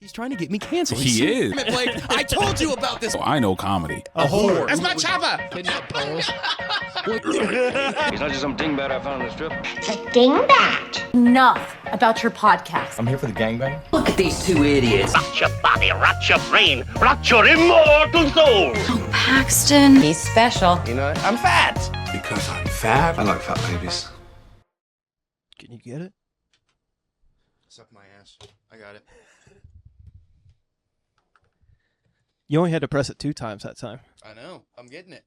He's trying to get me canceled. He is. Damn it, Blake. I told you about this. Oh, I know comedy. A whore. That's my chopper. He's not just some dingbat I found on the strip. It's a dingbat. Enough about your podcast. I'm here for the gangbang. Look at these two idiots. Rot your body, rot your brain, rot your immortal soul. Oh, Paxton. He's special. You know, I'm fat. Because I'm fat. I like fat babies. Can you get it? Suck my ass. I got it. You only had to press it 2 times that time. I know. I'm getting it.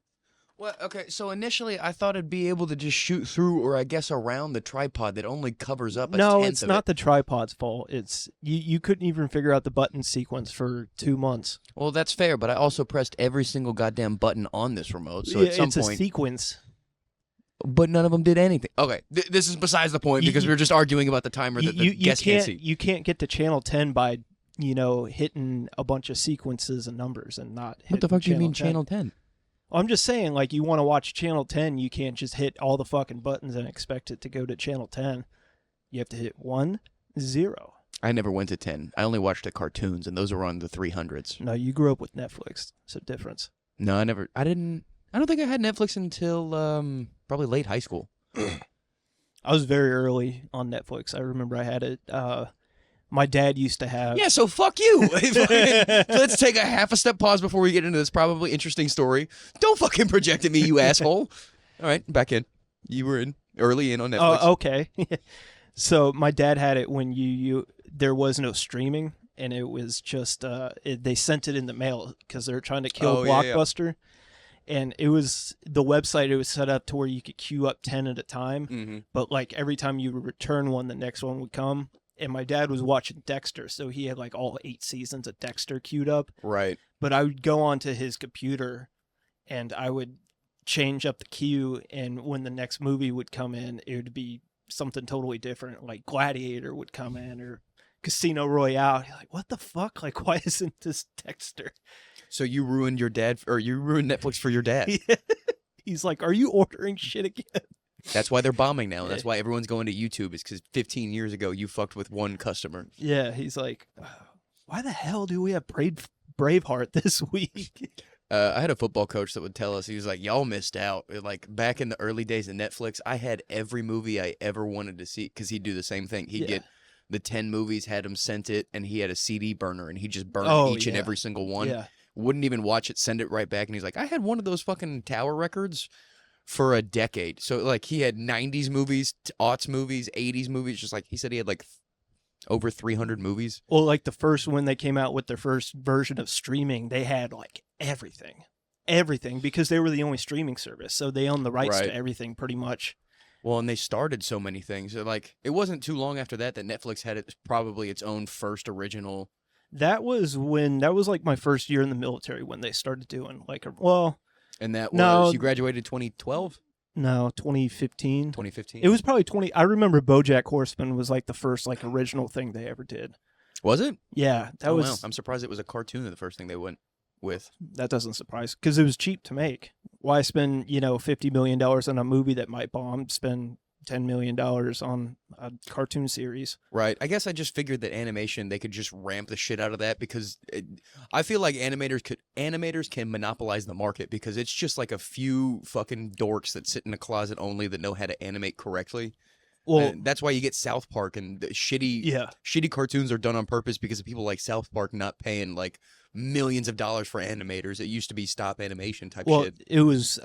Well, okay, so initially I thought it'd be able to just shoot through or I guess around the tripod that only covers up a tenth No, of it's not the tripod's fault. It's you couldn't even figure out the button sequence for 2 months. Well, that's fair, but I also pressed every single goddamn button on this remote, so yeah, at some it's point... a sequence. But none of them did anything. Okay, this is besides the point because we were just arguing about the timer that the guests can't see. You can't get to channel 10 by, hitting a bunch of sequences and numbers and not hit What the fuck do you mean 10. channel 10? I'm just saying, like, you want to watch channel 10, you can't just hit all the fucking buttons and expect it to go to channel 10. You have to hit 1, 0. I never went to 10. I only watched the cartoons, and those were on the 300s. No, you grew up with Netflix. It's a difference. No, I don't think I had Netflix until probably late high school. I was very early on Netflix. I remember I had it. My dad used to have... Yeah, so fuck you. Let's take a half a step pause before we get into this probably interesting story. Don't fucking project at me, you asshole. All right, back in. You were early in on Netflix. Oh, okay. So my dad had it when there was no streaming, and it was just they sent it in the mail because they were trying to kill Blockbuster. And it was the website. It was set up to where you could queue up 10 at a time, but like every time you return one, the next one would come. And my dad was watching Dexter, so he had like all 8 seasons of Dexter queued up. Right. But I would go onto his computer, and I would change up the queue, and when the next movie would come in, it would be something totally different. Like Gladiator would come in, or Casino Royale. You're like, what the fuck? Like, why isn't this Dexter? So you ruined you ruined Netflix for your dad. Yeah. He's like, are you ordering shit again? That's why they're bombing now. That's why everyone's going to YouTube. Is because 15 years ago you fucked with one customer. Yeah, he's like, why the hell do we have Braveheart this week? I had a football coach that would tell us, he was like, y'all missed out. Like back in the early days of Netflix, I had every movie I ever wanted to see because he'd do the same thing. He'd get the 10 movies, had him sent it, and he had a CD burner, and he just burned each and every single one. Yeah. Wouldn't even watch it, send it right back. And he's like, I had one of those fucking Tower records for a decade. So like he had 90s movies, aughts movies, 80s movies. Just like he said he had like over 300 movies. Well, like the first, when they came out with their first version of streaming, they had like everything because they were the only streaming service. So they owned the rights to everything pretty much. Well, and they started so many things. Like it wasn't too long after that Netflix had probably its own first original. That was like my first year in the military when they started doing like and that was, you graduated 2012? No, 2015. 2015. It was probably I remember BoJack Horseman was like the first like original thing they ever did. Was it? Yeah, that was. Wow. I'm surprised it was a cartoon of the first thing they went with. That doesn't surprise because it was cheap to make. Why spend $50 million on a movie that might bomb? Spend $10 million on a cartoon series. Right. I guess I just figured that animation, they could just ramp the shit out of that because I feel like animators can monopolize the market because it's just like a few fucking dorks that sit in a closet only that know how to animate correctly. Well, that's why you get South Park and the shitty cartoons are done on purpose because of people like South Park not paying like millions of dollars for animators. It used to be stop animation type shit. Well, it was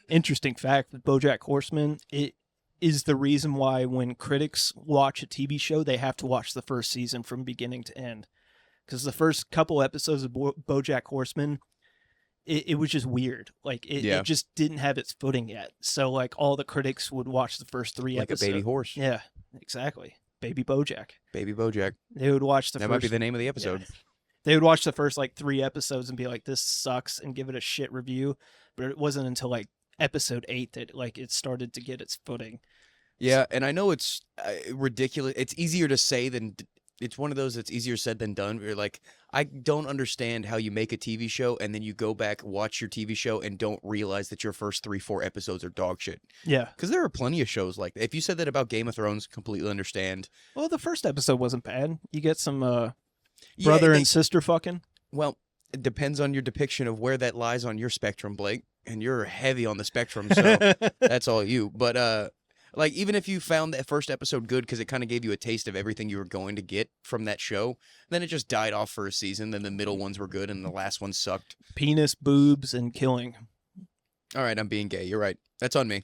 interesting fact that BoJack Horseman, it is the reason why when critics watch a TV show, they have to watch the first season from beginning to end. Because the first couple episodes of BoJack Horseman, it was just weird. Like, it just didn't have its footing yet. So, like, all the critics would watch the first 3 episodes. Like a baby horse. Yeah, exactly. Baby BoJack. Baby BoJack. They would watch the That might be the name of the episode. Yeah. They would watch the first, 3 episodes and be like, this sucks, and give it a shit review. But it wasn't until, episode 8 that it started to get its footing. Yeah, and I know it's ridiculous. It's easier to say than it's one of those that's easier said than done. Where you're like, I don't understand how you make a TV show and then you go back, watch your TV show and don't realize that your first 3-4 episodes are dog shit. Yeah. Because there are plenty of shows like that. If you said that about Game of Thrones, completely understand. Well, the first episode wasn't bad. You get some Brother and sister fucking? Well, it depends on your depiction of where that lies on your spectrum, Blake. And you're heavy on the spectrum, so that's all you. But like, even if you found that first episode good because it kind of gave you a taste of everything you were going to get from that show, then it just died off for a season. Then the middle ones were good, and the last one sucked. Penis, boobs, and killing. All right, I'm being gay. You're right. That's on me.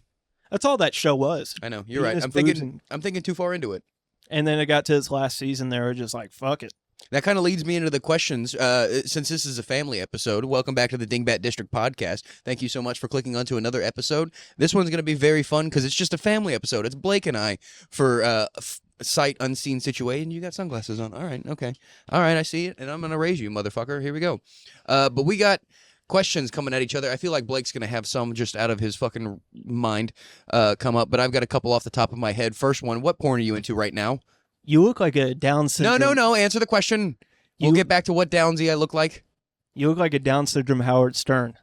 That's all that show was. I know. You're Penis, right. boobs, I'm thinking too far into it. And then it got to its last season. They were just like, fuck it. That kind of leads me into the questions. Since this is a family episode, welcome back to the Dingbat District podcast. Thank you so much for clicking onto another episode. This one's going to be very fun because it's just a family episode. It's Blake and I for sight unseen situation. You got sunglasses on. All right, okay. All right, I see it, and I'm going to raise you, motherfucker. Here we go. But we got questions coming at each other. I feel like Blake's going to have some just out of his fucking mind come up, but I've got a couple off the top of my head. First one, what porn are you into right now? You look like a Down syndrome. No. Answer the question. We'll get back to what Downsy I look like. You look like a Down syndrome Howard Stern.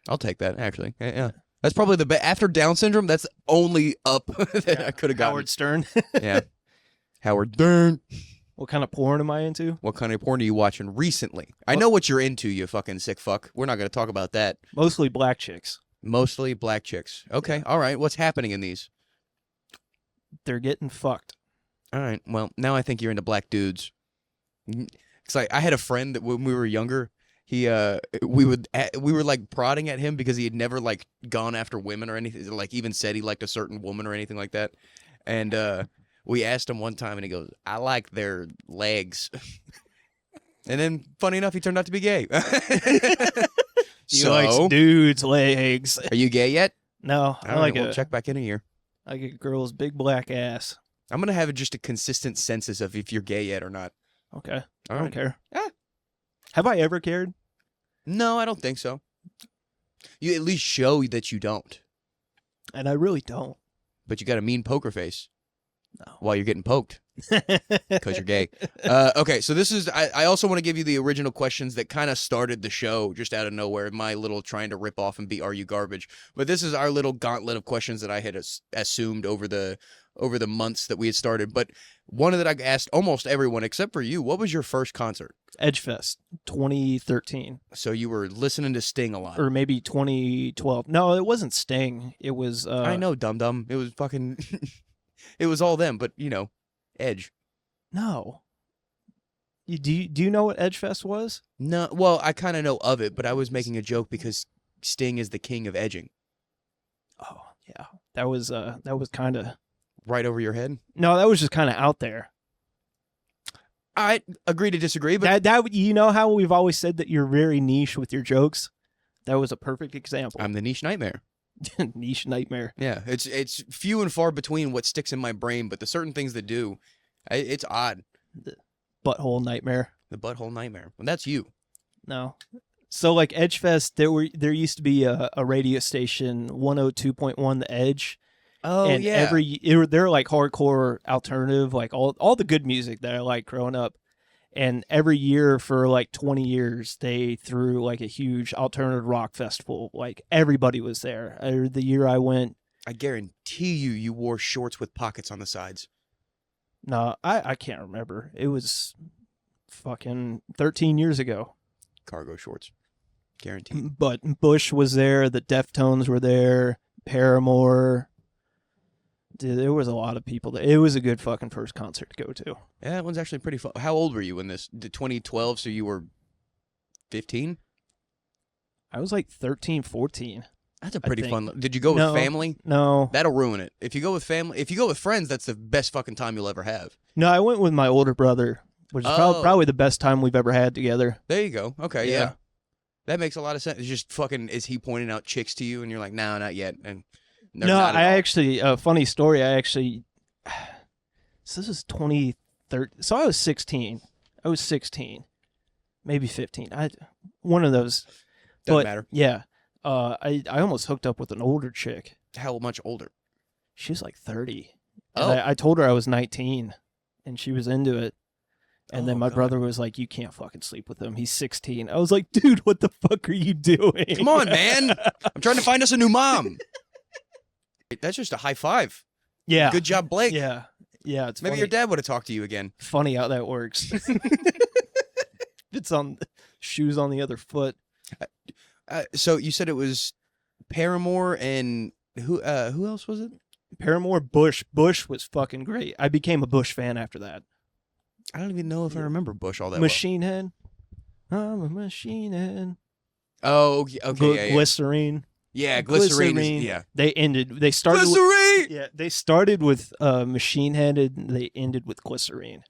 I'll take that, actually. Yeah. That's probably the best. After Down syndrome, that's only up that I could have gotten. Howard Stern. Yeah. Howard Stern. What kind of porn am I into? What kind of porn are you watching recently? I know what you're into, you fucking sick fuck. We're not going to talk about that. Mostly black chicks. Mostly black chicks. Okay, all right. What's happening in these? They're getting fucked. All right. Well, now I think you're into black dudes. It's like I had a friend that when we were younger, we were like prodding at him because he had never like gone after women or anything, like even said he liked a certain woman or anything like that. And we asked him one time, and he goes, "I like their legs." And then, funny enough, he turned out to be gay. He likes dudes' legs. Are you gay yet? No, I like we'll check back in a year. I like a girl's big black ass. I'm gonna have just a consistent census of if you're gay yet or not. Okay. All I don't right. care. Yeah. Have I ever cared? No, I don't think so. You at least show that you don't. And I really don't. But you got a mean poker face. No. While you're getting poked. Because you're gay. Okay, so this is... I also want to give you the original questions that kind of started the show just out of nowhere. My little trying to rip off and be Are You Garbage. But this is our little gauntlet of questions that I had assumed over the months that we had started. But one that I asked almost everyone except for you, what was your first concert? Edgefest 2013. So you were listening to Sting a lot. Or maybe 2012. No, it wasn't Sting. It was... I know, dum-dum. It was fucking... It was all them, but, you know, Edge. No. Do you know what Edgefest was? No, well, I kind of know of it, but I was making a joke because Sting is the king of edging. Oh, yeah. That was kind of... Right over your head? No, that was just kind of out there. I agree to disagree, but... That you know how we've always said that you're very niche with your jokes? That was a perfect example. I'm the niche nightmare. Niche nightmare. Yeah, it's few and far between what sticks in my brain, but the certain things that do, it's odd. The butthole nightmare. The butthole nightmare. Well, that's you. No. So like Edgefest, there used to be a radio station, 102.1 The Edge. Oh, and yeah. They're like hardcore alternative, like all the good music that I like growing up. And every year for like 20 years, they threw like a huge alternative rock festival. Like everybody was there. The year I went, I guarantee you wore shorts with pockets on the sides. no, I can't remember. It was fucking 13 years ago. Cargo shorts. Guaranteed. But Bush was there. The Deftones were there. Paramore. Dude, there was a lot of people there. It was a good fucking first concert to go to. Yeah, that one's actually pretty fun. How old were you when this? 2012, so you were 15? I was like 13, 14. That's a pretty fun. Did you go with family? No. That'll ruin it. If you go with family, if you go with friends, that's the best fucking time you'll ever have. No, I went with my older brother, which is probably the best time we've ever had together. There you go. Okay, Yeah. yeah. That makes a lot of sense. It's just fucking, is he pointing out chicks to you and you're like, no, not yet. And they're No, not at I all. actually, funny story, so this is 2013, so I was 16. I was 16, maybe 15. One of those. Doesn't matter. Yeah. I almost hooked up with an older chick. How much older? She was like 30. Oh. And I told her I was 19, and she was into it. And then Oh, my God. brother was like, "You can't fucking sleep with him. He's 16." I was like, "Dude, what the fuck are you doing?" Come on, man. I'm trying to find us a new mom. That's just a high five. Yeah. Good job, Blake. Yeah. Yeah. It's Maybe funny. your dad would have talked to you again. Funny how that works. It's on shoes on the other foot. So you said it was Paramore and who else was it? Paramore, Bush. Bush was fucking great. I became a Bush fan after that. I don't even know if I remember Bush all that Machine Head. I'm a machine head. well. Oh, okay. Glycerine. Yeah, Glycerine. Yeah. They started Glycerine! they started with Machine Head and they ended with Glycerine.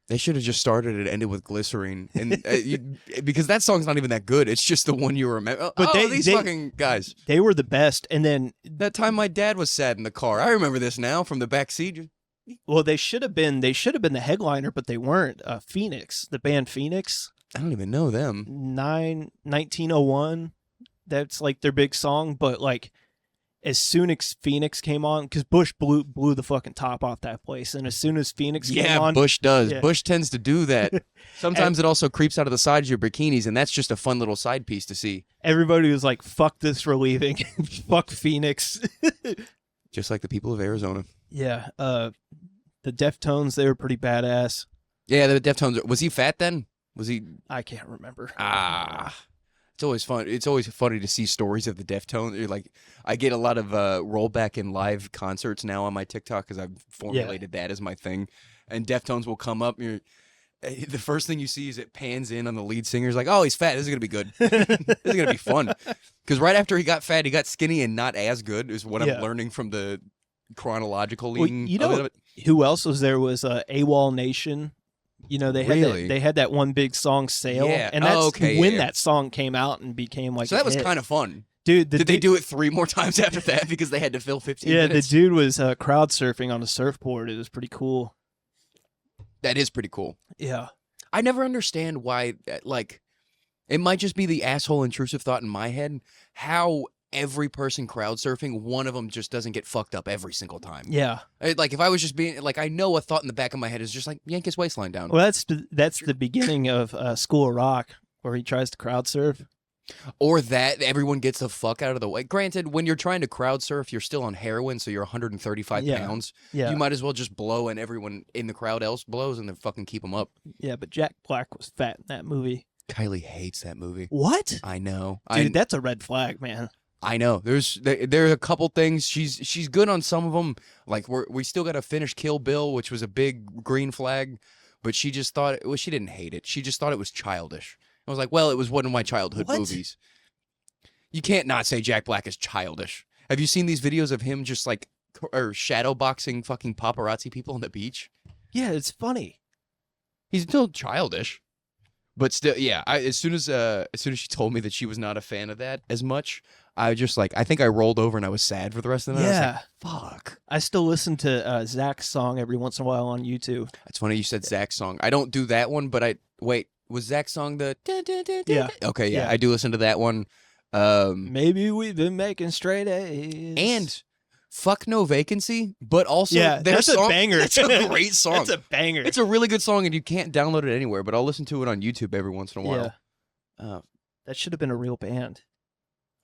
They should have just started and ended with Glycerine, and because that song's not even that good. It's just the one you remember. But these fucking guys. They were the best. And then That time my dad was sad in the car. I remember this now from the back seat. well, they should have been the headliner, but they weren't. Phoenix, the band Phoenix. I don't even know them. 1901. That's like their big song, but like as soon as Phoenix came on, because Bush blew the fucking top off that place, and as soon as Phoenix came on, Bush does. Yeah. Bush tends to do that. Sometimes it also creeps out of the sides of your bikinis, and that's just a fun little side piece to see. everybody was like, "Fuck this for leaving, fuck Phoenix." Just like the people of Arizona. Yeah, the Deftones, they were pretty badass. Yeah, the Deftones. Was he fat then? Was he? I can't remember. It's always fun. It's always funny to see stories of the Deftones. Like, I get a lot of rollback in live concerts now on my TikTok because I've formulated that as my thing. And Deftones will come up. And the first thing you see is it pans in on the lead singer. He's like, "Oh, he's fat. This is gonna be good. This is gonna be fun." Because right after he got fat, he got skinny and not as good. Is what I'm learning from the chronological. Well, you know who else was there? Was AWOL Nation. You know, they had that one big song, Sail, and that's when that song came out and became like. So that was kind of fun, dude. Did they do it 3 more times after that because they had to fill 15 minutes? Yeah, the dude was crowd surfing on a surfboard. It was pretty cool. That is pretty cool. Yeah, I never understand why. Like, it might just be the asshole intrusive thought in my head. How every person crowd surfing, one of them just doesn't get fucked up every single time. Yeah. Like, if I was just being like, I know a thought in the back of my head is just like, yank his waistline down. Well, that's the beginning of School of Rock, where he tries to crowd surf. Or that everyone gets the fuck out of the way. Granted, when you're trying to crowd surf, you're still on heroin, so you're 135 pounds. Yeah. You might as well just blow, and everyone in the crowd else blows, and then fucking keep them up. Yeah, but Jack Black was fat in that movie. Kylie hates that movie. What? I know. Dude, that's a red flag, man. I know. There are a couple things. She's good on some of them. Like we still got to finish Kill Bill, which was a big green flag, but she just thought she didn't hate it. She just thought it was childish. I was like, well, it was one of my childhood movies. You can't not say Jack Black is childish. Have you seen these videos of him just like shadow boxing fucking paparazzi people on the beach? Yeah, it's funny. He's still childish. But still, yeah. As soon as she told me that she was not a fan of that as much, I just like I think I rolled over and I was sad for the rest of the night. Yeah, I was like, fuck. I still listen to Zach's song every once in a while on YouTube. It's funny you said Zach's song. I don't do that one, but was Zach's song the? Yeah. Okay, yeah, I do listen to that one. Maybe we've been making straight A's. And Fuck No Vacancy, but also that's a banger. It's a great song. It's a banger. It's a really good song, and you can't download it anywhere, but I'll listen to it on YouTube every once in a while. Yeah. That should have been a real band.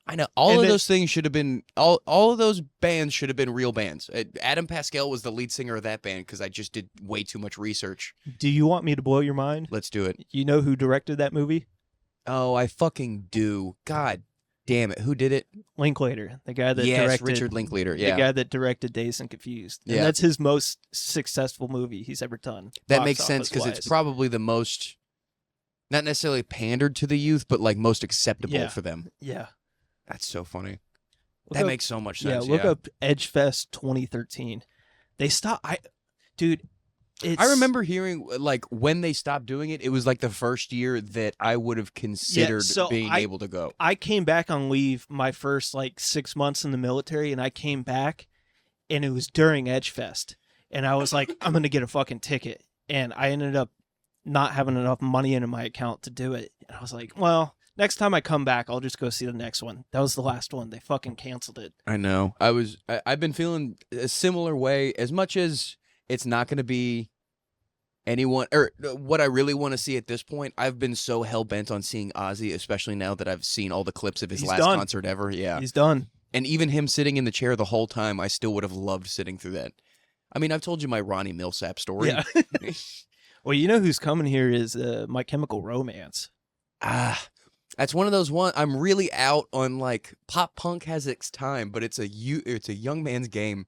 I know. All of those things should have been, all of those bands should have been real bands. Adam Pascal was the lead singer of that band because I just did way too much research. Do you want me to blow your mind? Let's do it. You know who directed that movie? Oh, I fucking do. God damn it. Who did it? Linklater, the guy that directed. directed. Richard Linklater, yeah. The guy that directed Dazed and Confused. And yeah. that's his most successful movie he's ever done. That makes sense because it's probably the most, not necessarily pandered to the youth, but like most acceptable for them. Yeah. That's so funny. That makes so much sense. Yeah, look up Edgefest 2013. They stopped. Dude, I remember hearing like when they stopped doing it. It was like the first year that I would have considered being able to go. I came back on leave my first like 6 months in the military, and I came back, and it was during Edgefest, and I was like, I'm gonna get a fucking ticket, and I ended up not having enough money in my account to do it, and I was like, well. Next time I come back, I'll just go see the next one. That was the last one. They fucking canceled it. I know. I've been feeling a similar way. As much as it's not going to be anyone, or what I really want to see at this point, I've been so hell-bent on seeing Ozzy, especially now that I've seen all the clips of his last concert ever. Yeah. He's done. And even him sitting in the chair the whole time, I still would have loved sitting through that. I mean, I've told you my Ronnie Millsap story. Yeah. Well, you know who's coming here is My Chemical Romance. That's one of those I'm really out on. Like, pop punk has its time, but it's a young man's game.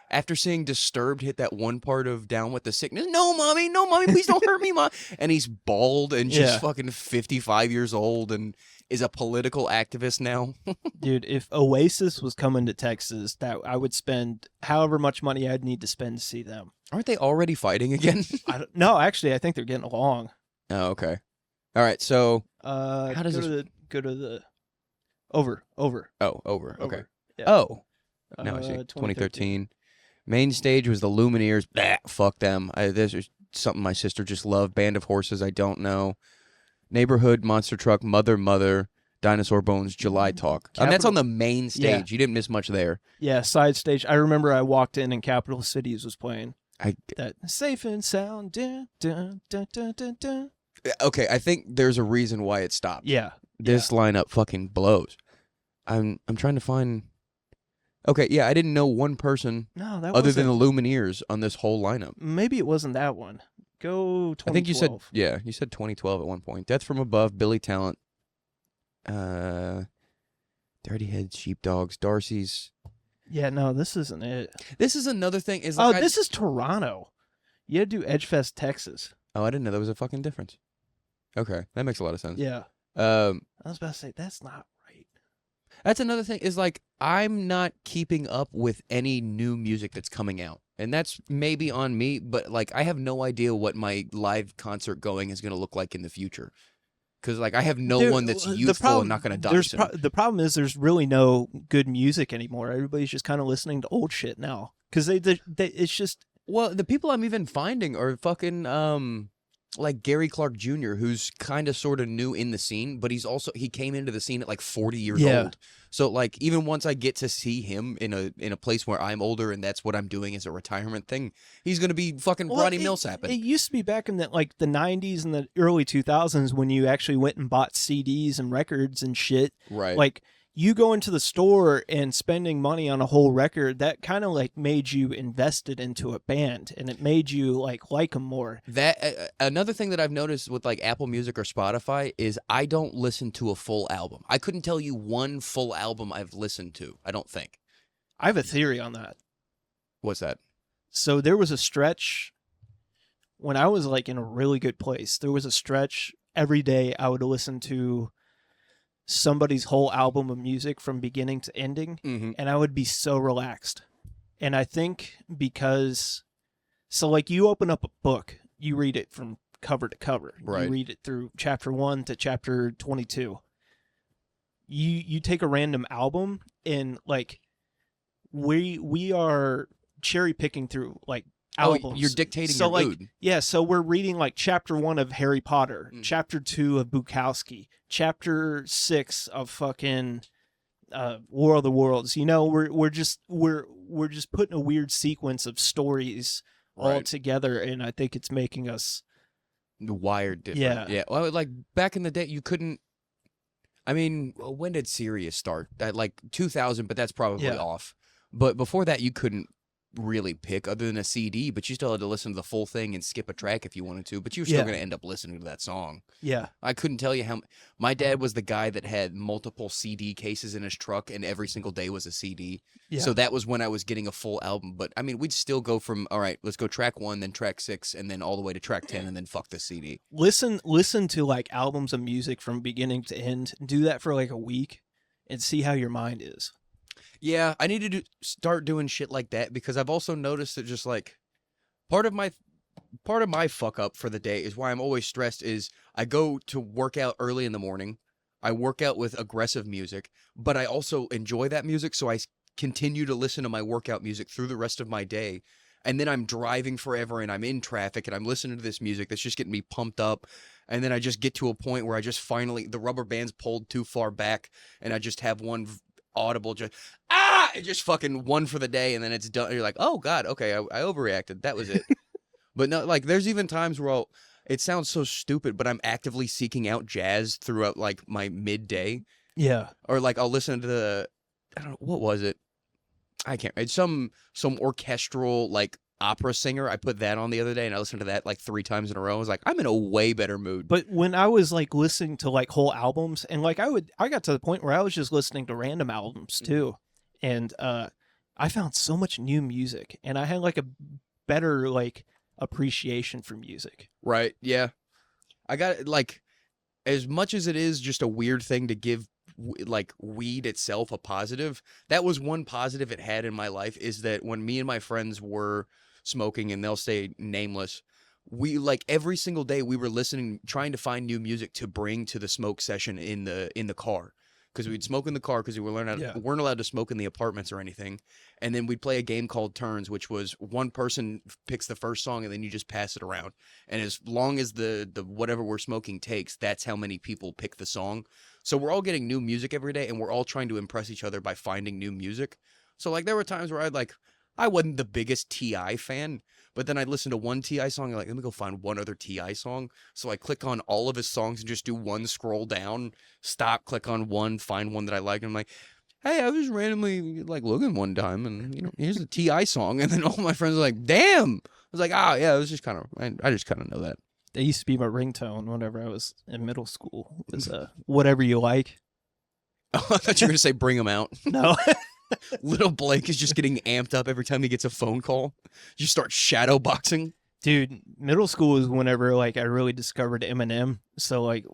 After seeing Disturbed hit that one part of Down with the Sickness, no, mommy, please don't hurt me, mom. And he's bald and just fucking 55 years old and is a political activist now. Dude, if Oasis was coming to Texas, that I would spend however much money I'd need to spend to see them. Aren't they already fighting again? No, actually, I think they're getting along. Oh, okay. All right, so how does go to the over? Oh, over. Okay. Yeah. Oh, now I see. 2013. Main stage was the Lumineers. Bah, fuck them. This is something my sister just loved. Band of Horses, I don't know. Neighborhood, Monster Truck, Mother, Dinosaur Bones, July Talk. And that's on the main stage. Yeah. You didn't miss much there. Yeah, side stage. I remember I walked in and Capital Cities was playing. That Safe and Sound. Dun, dun, dun, dun, dun, dun. Okay, I think there's a reason why it stopped. Yeah. This lineup fucking blows. I'm trying to find... Okay, yeah, I didn't know one person other than the Lumineers on this whole lineup. Maybe it wasn't that one. Go 2012. I think you said 2012 at one point. Death from Above, Billy Talent, Dirty Heads, Sheepdogs, Darcy's. Yeah, no, this isn't it. This is another thing. This is Toronto. You had to do Edgefest, Texas. Oh, I didn't know there was a fucking difference. Okay, that makes a lot of sense. Yeah. I was about to say, that's not right. That's another thing is like, I'm not keeping up with any new music that's coming out. And that's maybe on me, but like, I have no idea what my live concert going is going to look like in the future. Because like, I have no one that's youthful and not going to die soon. The problem is there's really no good music anymore. Everybody's just kind of listening to old shit now. Because it's just... Well, the people I'm even finding are fucking... like Gary Clark Jr., who's kind of sort of new in the scene, but he came into the scene at like 40 years old. So like, even once I get to see him in a place where I'm older and that's what I'm doing as a retirement thing, he's going to be fucking Ronnie Millsapping. It used to be back in the 90s and the early 2000s when you actually went and bought CDs and records and shit. Right. Like, you go into the store and spending money on a whole record, that kind of like made you invested into a band and it made you like them more. That another thing that I've noticed with like Apple Music or Spotify is I don't listen to a full album. I couldn't tell you one full album I've listened to, I don't think. I have a theory on that. What's that? So there was a stretch when I was like in a really good place. There was a stretch every day I would listen to somebody's whole album of music from beginning to ending, and I would be so relaxed. And I think because, so like you open up a book, you read it from cover to cover. Right. You read it through chapter 1 to chapter 22. You take a random album and like we are cherry picking through like albums. Oh, you're dictating so your like, mood. Yeah, so we're reading like chapter 1 of Harry Potter, chapter 2 of Bukowski, chapter 6 of fucking War of the Worlds. You know, we're just putting a weird sequence of stories all together, and I think it's making us wired different. Yeah. Well, like back in the day, you couldn't. I mean, when did Sirius start? At like 2000, but that's probably off. But before that, you couldn't really pick other than a CD, but you still had to listen to the full thing and skip a track if you wanted to, but you were still going to end up listening to that song. Yeah. I couldn't tell you how... My dad was the guy that had multiple CD cases in his truck, and every single day was a CD. Yeah. So that was when I was getting a full album. But, I mean, we'd still go from, all right, let's go track 1, then track 6, and then all the way to track 10, and then fuck the CD. Listen to, like, albums of music from beginning to end. Do that for, like, a week, and see how your mind is. Yeah, I need to start doing shit like that because I've also noticed that just like part of my fuck up for the day is why I'm always stressed is I go to work out early in the morning. I work out with aggressive music, but I also enjoy that music, so I continue to listen to my workout music through the rest of my day. And then I'm driving forever and I'm in traffic and I'm listening to this music that's just getting me pumped up. And then I just get to a point where I just finally, the rubber band's pulled too far back and I just have one audible just fucking one for the day and then it's done. You're like, oh god, okay, I overreacted, that was it. But no, like there's even times where it sounds so stupid, but I'm actively seeking out jazz throughout like my midday. Yeah. Or like I'll listen to I don't know, what was it, I can't, it's some orchestral like opera singer. I put that on the other day, and I listened to that like 3 times in a row. I was like, I'm in a way better mood. But when I was like listening to like whole albums, and like I got to the point where I was just listening to random albums too, and I found so much new music, and I had like a better like appreciation for music. Right? Yeah. I got like, as much as it is just a weird thing to give like weed itself a positive, that was one positive it had in my life, is that when me and my friends were smoking, and they'll stay nameless, we like every single day we were listening, trying to find new music to bring to the smoke session in the car, because we'd smoke in the car because we weren't allowed to smoke in the apartments or anything. And then we'd play a game called Turns, which was one person picks the first song and then you just pass it around. And as long as the whatever we're smoking takes, that's how many people pick the song. So we're all getting new music every day, and we're all trying to impress each other by finding new music. So like there were times where I wasn't the biggest T.I. fan, but then I'd listen to one T.I. song and like, let me go find one other T.I. song. So I click on all of his songs and just do one scroll down, stop, click on one, find one that I like. And I'm like, hey, I was randomly like looking one time, and here's a T.I. song. And then all my friends were like, damn. I was like, yeah, it was just kind of, I just kind of know that. That used to be my ringtone whenever I was in middle school. It was Whatever You Like. Oh, I thought you were going to say Bring 'Em Out. No. Little Blake is just getting amped up every time he gets a phone call. You start shadow boxing. Dude, middle school is whenever like I really discovered Eminem. So like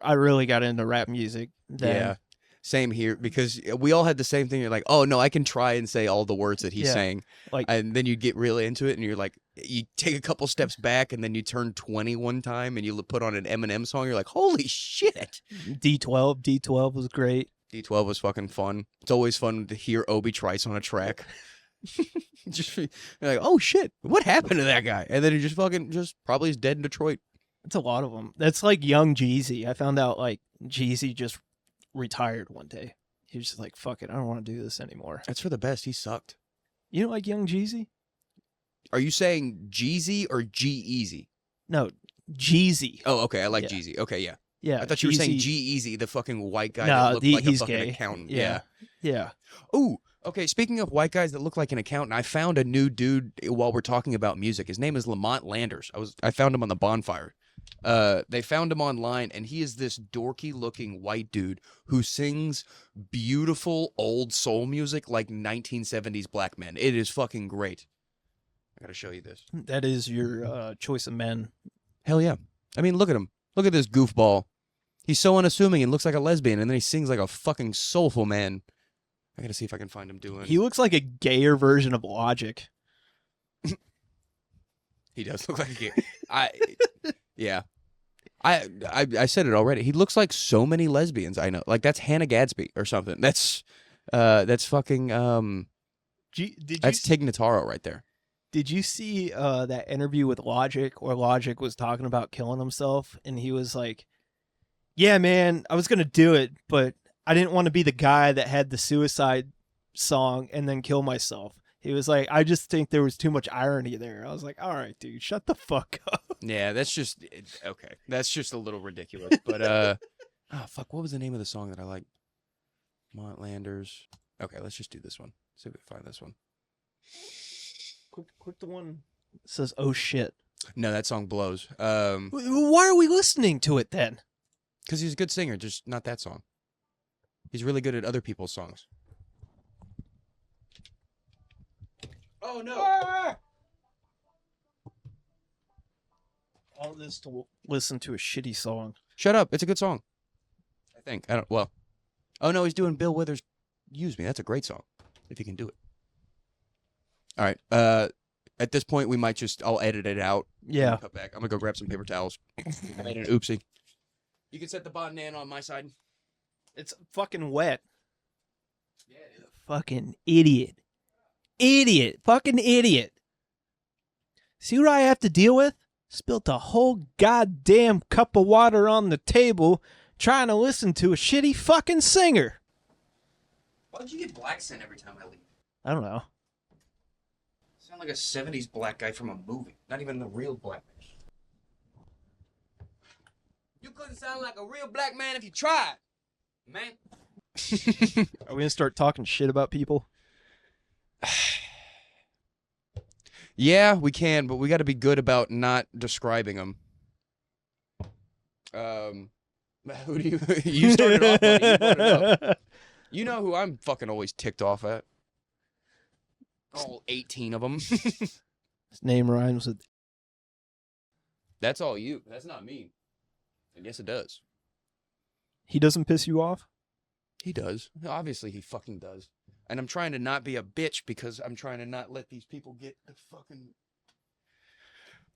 I really got into rap music then. Yeah. Same here, because we all had the same thing. You're like, oh no, I can try and say all the words that he's saying. And then you get really into it, and you're like, you take a couple steps back, and then you turn 20 one time, and you put on an Eminem song. You're like, holy shit. D12 was great. D12 was fucking fun. It's always fun to hear Obi Trice on a track. Just you're like, oh shit, what happened to that guy? And then he just probably is dead in Detroit. It's a lot of them. That's like young Jeezy. I found out like Jeezy just retired one day. He was just like, fuck it, I don't want to do this anymore. That's for the best. He sucked. You know, like young Jeezy? Are you saying Jeezy or G-Eazy? No, Jeezy. Oh, okay. I like Jeezy. Okay, yeah. Yeah. I thought you were saying G-Eazy, the fucking white guy that looked like a fucking gay. accountant. Yeah. Ooh, okay. Speaking of white guys that look like an accountant, I found a new dude while we're talking about music. His name is Lamont Landers. I found him on the Bonfire. They found him online, and he is this dorky looking white dude who sings beautiful old soul music like 1970s black men. It is fucking great. I gotta show you this. That is your choice of men. Hell yeah. I mean, look at him. Look at this goofball. He's so unassuming and looks like a lesbian, and then he sings like a fucking soulful man. I gotta see if I can find him doing. He looks like a gayer version of Logic. He does look like a gay. Yeah. I said it already. He looks like so many lesbians I know. Like that's Hannah Gadsby or something. That's fucking that's Tig Notaro right there. Did you see that interview with Logic where Logic was talking about killing himself, and he was like, yeah, man, I was going to do it, but I didn't want to be the guy that had the suicide song and then kill myself. He was like, I just think there was too much irony there. I was like, all right, dude, shut the fuck up. Yeah, that's just okay. That's just a little ridiculous. But oh fuck, what was the name of the song that I like? Montlanders. Okay, let's just do this one. See if we can find this one. Click the one that says "Oh shit." No, that song blows. Why are we listening to it then? Because he's a good singer, just not that song. He's really good at other people's songs. Oh no! Ah! All this to listen to a shitty song. Shut up! It's a good song. I think. I don't. Well. Oh no, he's doing Bill Withers' "Use Me." That's a great song. If he can do it. All right. At this point, we might just. I'll edit it out. Yeah. Cut back. I'm gonna go grab some paper towels. I made an oopsie. You can set the Bondan on my side. It's fucking wet. Yeah, it is. Fucking idiot. Fucking idiot. See what I have to deal with? Spilt a whole goddamn cup of water on the table trying to listen to a shitty fucking singer. Why'd you get black scent every time I leave? I don't know. Sound like a 70s black guy from a movie. Not even the real black man. You couldn't sound like a real black man if you tried, man. Are we gonna start talking shit about people? Yeah, we can, but we got to be good about not describing them. Who do you? You started off, buddy. You brought it up. You know who I'm fucking always ticked off at? All 18 of them. His name rhymes with. That's all you. That's not me. And yes, it does. He doesn't piss you off? He does. Obviously, he fucking does. And I'm trying to not be a bitch because I'm trying to not let these people get the fucking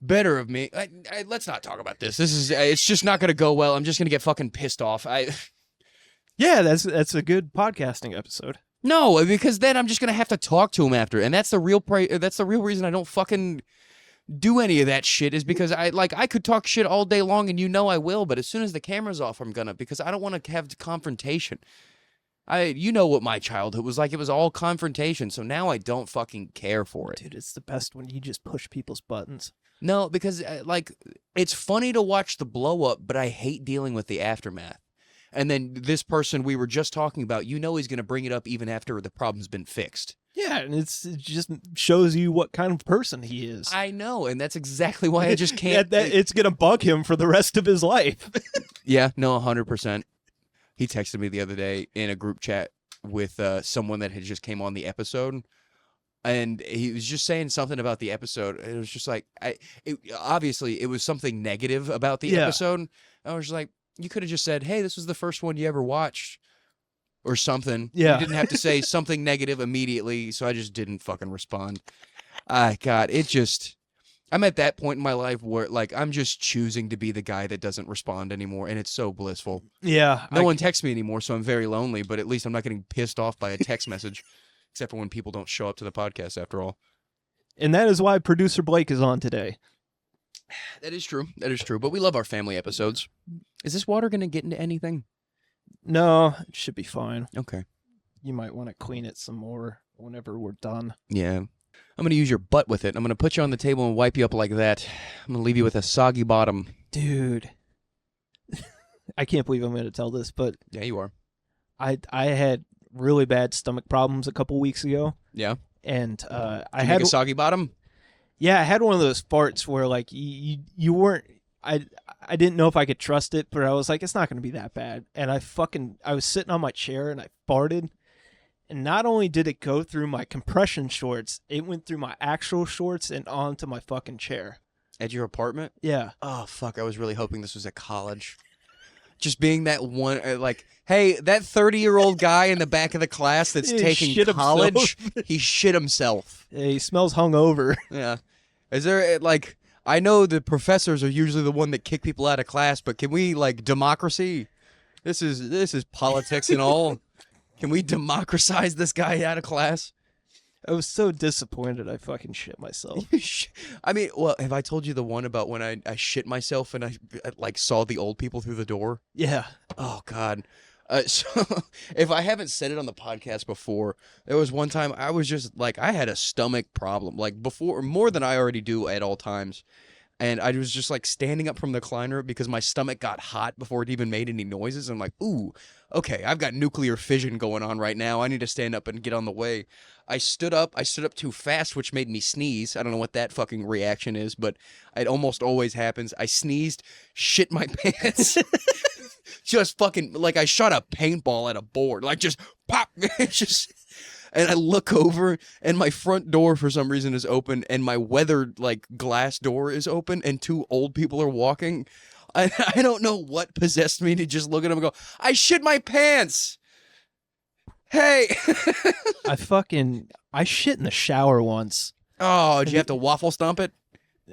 better of me. Let's not talk about this. It's just not going to go well. I'm just going to get fucking pissed off. Yeah, that's a good podcasting episode. No, because then I'm just going to have to talk to him after. And that's the real reason I don't fucking do any of that shit, is because I could talk shit all day long and I will, but as soon as the camera's off, I'm gonna, because I don't want to have confrontation. You know what my childhood was like. It was all confrontation, so now I don't fucking care for it. Dude, it's the best when you just push people's buttons. No, because it's funny to watch the blow up, but I hate dealing with the aftermath. And then this person we were just talking about, he's going to bring it up even after the problem's been fixed. Yeah, and it just shows you what kind of person he is. I know, and that's exactly why I just can't. It's going to bug him for the rest of his life. Yeah, no, 100%. He texted me the other day in a group chat with someone that had just came on the episode, and he was just saying something about the episode. It was just like, obviously, it was something negative about the episode. I was like, you could have just said, hey, this was the first one you ever watched. Or something. Yeah. You didn't have to say something negative immediately, so I just didn't fucking respond. God, I'm at that point in my life where, I'm just choosing to be the guy that doesn't respond anymore, and it's so blissful. Yeah. No one texts me anymore, so I'm very lonely, but at least I'm not getting pissed off by a text message, except for when people don't show up to the podcast after all. And that is why producer Blake is on today. That is true. But we love our family episodes. Is this water going to get into anything? No, it should be fine. Okay. You might want to clean it some more whenever we're done. Yeah. I'm going to use your butt with it. I'm going to put you on the table and wipe you up like that. I'm going to leave you with a soggy bottom. Dude. I can't believe I'm going to tell this, but... Yeah, you are. I had really bad stomach problems a couple weeks ago. Yeah. And I had a soggy bottom? Yeah, I had one of those farts where, you weren't... I didn't know if I could trust it, but I was like, it's not going to be that bad. And I was sitting on my chair and I farted. And not only did it go through my compression shorts, it went through my actual shorts and onto my fucking chair. At your apartment? Yeah. Oh, fuck. I was really hoping this was at college. Just being that one, hey, that 30-year-old guy in the back of the class that's taking college, he shit himself. Yeah, he smells hungover. Yeah. Is there, I know the professors are usually the one that kick people out of class, but can we, democracy? This is politics and all. Can we democratize this guy out of class? I was so disappointed I fucking shit myself. I mean, well, have I told you the one about when I shit myself and I saw the old people through the door? Yeah. Oh, God. So if I haven't said it on the podcast before, there was one time I was just I had a stomach problem, before, more than I already do at all times. And I was just standing up from the recliner because my stomach got hot before it even made any noises. I'm like, ooh, okay, I've got nuclear fission going on right now. I need to stand up and get on the way. I stood up too fast, which made me sneeze. I don't know what that fucking reaction is, but it almost always happens. I sneezed, shit my pants. Just fucking, I shot a paintball at a board. Just pop. And I look over, and my front door, for some reason, is open, and my weathered, glass door is open, and two old people are walking. I don't know what possessed me to just look at them and go, I shit my pants! Hey! I shit in the shower once. Oh, did you have to waffle stomp it?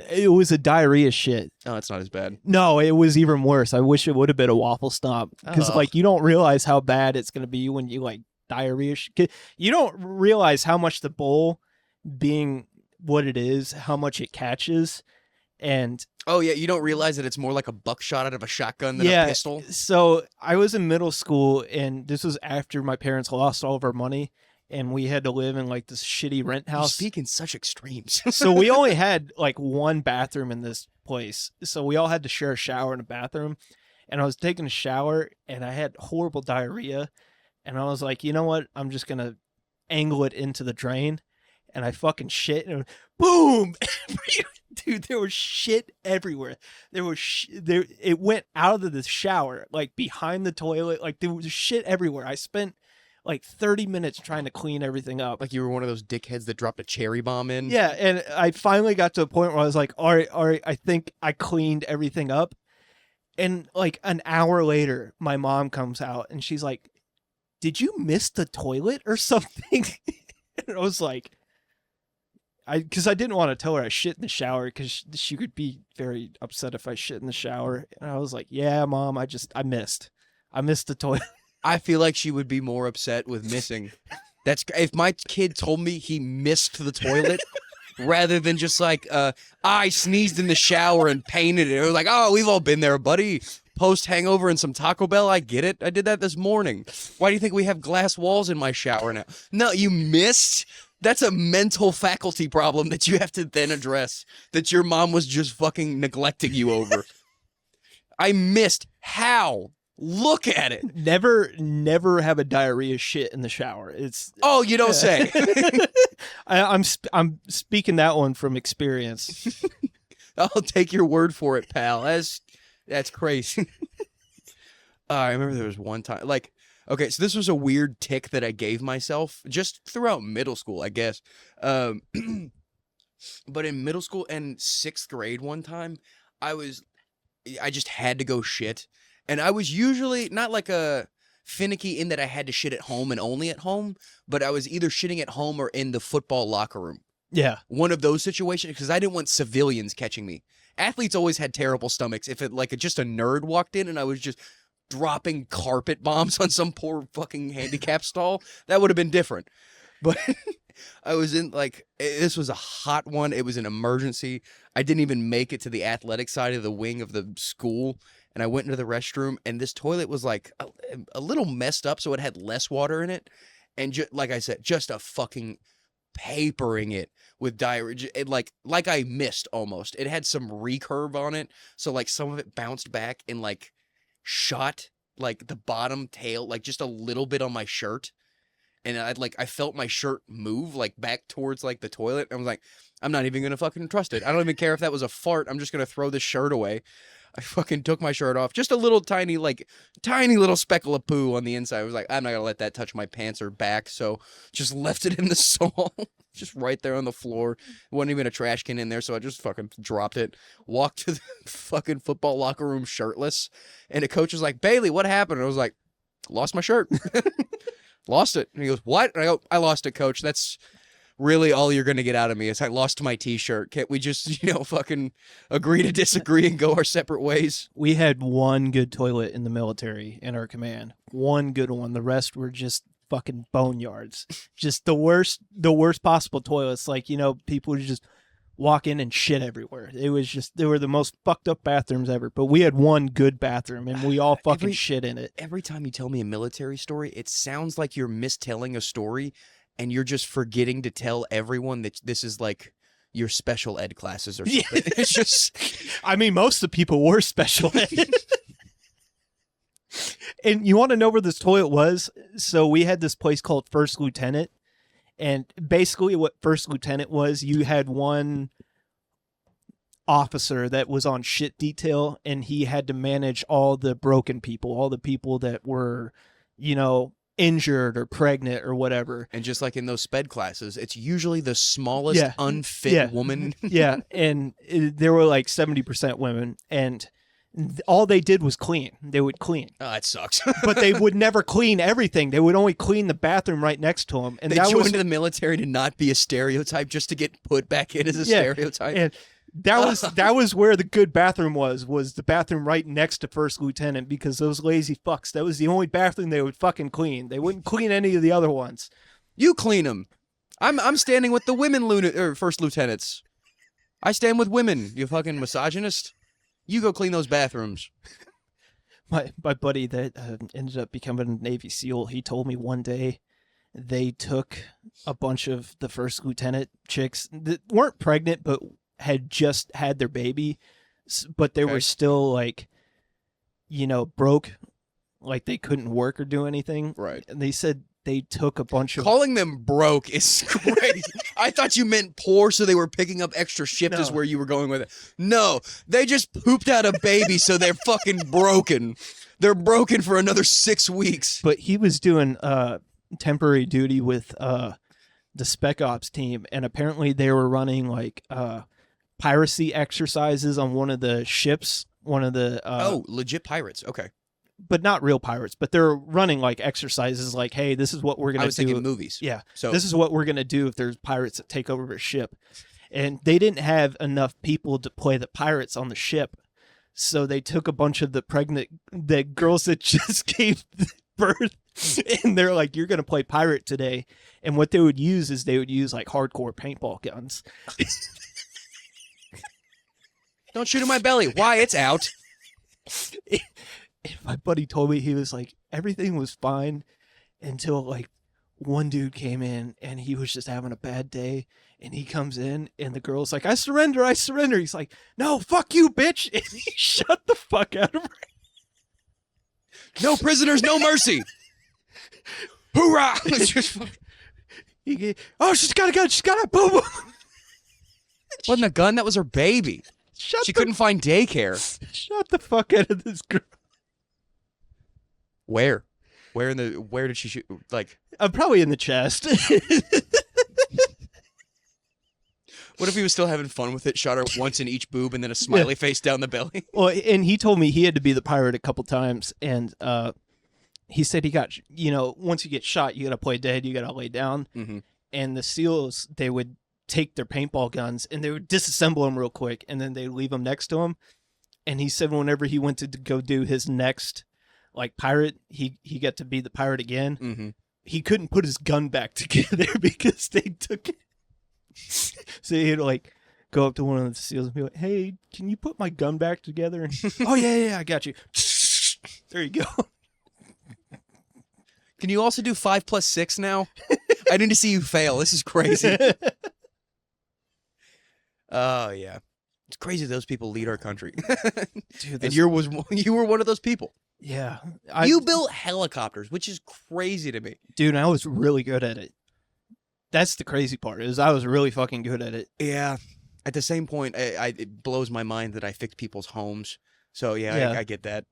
It was a diarrhea shit. Oh, it's not as bad. No, it was even worse. I wish it would have been a waffle stomp. Because, you don't realize how bad it's going to be when you, diarrhea. You don't realize how much the bowl, being what it is, how much it catches. And oh yeah, you don't realize that it's more like a buckshot out of a shotgun than a pistol. So I was in middle school, and this was after my parents lost all of our money, and we had to live in this shitty rent house. You speak in such extremes. So we only had one bathroom in this place, so we all had to share a shower and a bathroom. And I was taking a shower, and I had horrible diarrhea. And I was like, you know what? I'm just going to angle it into the drain. and I fucking shit, and boom, dude, there was shit everywhere. There was it went out of the shower, like behind the toilet, like there was shit everywhere. I spent like 30 minutes trying to clean everything up. Like you were one of those dickheads that dropped a cherry bomb in. Yeah, and I finally got to a point where I was like, all right, I think I cleaned everything up. And like an hour later, my mom comes out and she's like, did you miss the toilet or something? And I was like, because I didn't want to tell her I shit in the shower because she could be very upset if I shit in the shower. And I was like, yeah, Mom, I missed the toilet. I feel like she would be more upset with missing. That's if my kid told me he missed the toilet rather than just like, I sneezed in the shower and painted it. It was like, oh, we've all been there, buddy. Post hangover and some Taco Bell. I get it. I did that this morning. Why do you think we have glass walls in my shower now? No, you missed. That's a mental faculty problem that you have to then address. That your mom was just fucking neglecting you over. I missed. How? Look at it. Never have a diarrhea shit in the shower. It's you don't say. I'm speaking that one from experience. I'll take your word for it, pal. That's crazy. I remember there was one time, like, okay, so this was a weird tick that I gave myself just throughout middle school, I guess. But in middle school and 6th grade one time, I just had to go shit. And I was usually not like a finicky in that I had to shit at home and only at home, but I was either shitting at home or in the football locker room. Yeah. One of those situations, because I didn't want civilians catching me. Athletes always had terrible stomachs. If it like just a nerd walked in and I was just dropping carpet bombs on some poor fucking handicap stall, that would have been different. But I was in like, this was a hot one. It was an emergency. I didn't even make it to the athletic side of the wing of the school. And I went into the restroom, and this toilet was like a little messed up, so it had less water in it. And like I said, just a fucking papering it with diarrhea. It like I missed almost. It had some recurve on it, so like some of it bounced back and like shot like the bottom tail, like just a little bit on my shirt. And I felt my shirt move like back towards like the toilet. I was like, I'm not even gonna fucking trust it. I don't even care if that was a fart. I'm just gonna throw this shirt away. I fucking took my shirt off. Just a little tiny little speckle of poo on the inside. I was like, I'm not going to let that touch my pants or back. So just left it in the stall, just right there on the floor. Wasn't even a trash can in there. So I just fucking dropped it, walked to the fucking football locker room shirtless. And the coach was like, Bailey, what happened? And I was like, lost my shirt. Lost it. And he goes, what? And I go, I lost it, coach. That's really all you're going to get out of me is I lost my t-shirt. Can't we just, fucking agree to disagree and go our separate ways? We had one good toilet in the military in our command. One good one. The rest were just fucking boneyards. Just the worst possible toilets. Like, people would just walk in and shit everywhere. It was just, they were the most fucked up bathrooms ever. But we had one good bathroom and we all fucking shit in it. Every time you tell me a military story, it sounds like you're mistelling a story and you're just forgetting to tell everyone that this is like your special ed classes or something. Yeah. It's just, I mean, most of the people were special ed. And you want to know where this toilet was? So we had this place called First Lieutenant. And basically what First Lieutenant was, you had one officer that was on shit detail, and he had to manage all the broken people, all the people that were, injured or pregnant or whatever. And just like in those sped classes, it's usually the smallest unfit woman. Yeah, and there were like 70% women, and all they did was clean. They would clean. Oh, that sucks. But they would never clean everything. They would only clean the bathroom right next to them. And they joined the military to not be a stereotype, just to get put back in as a stereotype. And that was where the good bathroom was the bathroom right next to First Lieutenant, because those lazy fucks, that was the only bathroom they would fucking clean. They wouldn't clean any of the other ones. You clean them. I'm standing with the women First Lieutenants. I stand with women, you fucking misogynist. You go clean those bathrooms. My buddy that ended up becoming a Navy SEAL, he told me one day they took a bunch of the First Lieutenant chicks that weren't pregnant but had just had their baby, but they were still like, broke, like they couldn't work or do anything. Right. And they said they took a bunch of Calling them broke is crazy. I thought you meant poor, so they were picking up extra shifts is No. where you were going with it. No, they just pooped out a baby, so they're fucking broken. They're broken for another 6 weeks. but he was doing temporary duty with the Spec Ops team, and apparently they were running like piracy exercises on one of the ships, one of the Legit pirates. Okay. but not real pirates, but they're running like exercises like, hey, this is what we're going I to was do. thinking movies. Yeah. So This is what we're going to do if there's pirates that take over a ship. And they didn't have enough people to play the pirates on the ship. So they took a bunch of the girls that just gave birth, and they're like, you're going to play pirate today. And what they would use is like hardcore paintball guns. don't shoot in my belly. Why? It's out. And my buddy told me, he was like, everything was fine until like one dude came in and he was just having a bad day, and he comes in and the girl's like, I surrender. He's like, no, fuck you, bitch. And he shut the fuck out of her. No prisoners, no mercy. Hoorah! She's got a gun. She's got a boom. Wasn't a gun, that was her baby. She couldn't find daycare. Shut the fuck out of this girl. Where did she shoot? Like, I'm probably in the chest. what if he was still having fun with it? Shot her once in each boob and then a smiley face down the belly. Well, and he told me he had to be the pirate a couple times, and he said he got, once you get shot, you got to play dead, you got to lay down. Mm-hmm. And the SEALs, they would take their paintball guns and they would disassemble them real quick, and then they leave them next to him. And he said whenever he went to go do his next like pirate, he got to be the pirate again. Mm-hmm. He couldn't put his gun back together because they took it. So he'd like go up to one of the SEALs and be like, hey, can you put my gun back together? And, oh yeah, I got you. There you go. Can you also do 5 + 6 now? I need to see you fail. This is crazy. Oh yeah, it's crazy those people lead our country. Dude, and you were one of those people. yeah. You built helicopters, which is crazy to me. Dude, I was really good at it. That's the crazy part, is I was really fucking good at it. Yeah. At the same point, it blows my mind that I fixed people's homes. So yeah. I get that,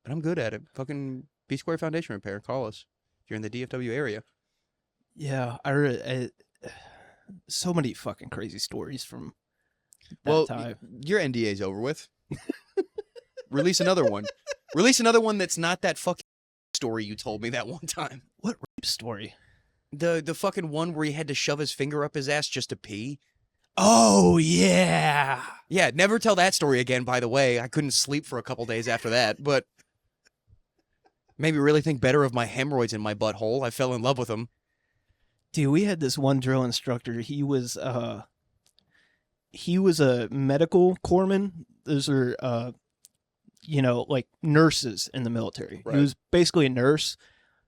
but I'm good at it. Fucking B Square Foundation Repair. Call us if you're in the DFW area. Yeah, I so many fucking crazy stories from that time. Your NDA's over with. Release another one. Release another one that's not that fucking story you told me that one time. What rape story? The fucking one where he had to shove his finger up his ass just to pee. Oh yeah. Yeah, never tell that story again, by the way. I couldn't sleep for a couple days after that, but maybe really think better of my hemorrhoids in my butthole. I fell in love with them. Dude, we had this one drill instructor. He was a medical corpsman. Those are like nurses in the military. Right. He was basically a nurse,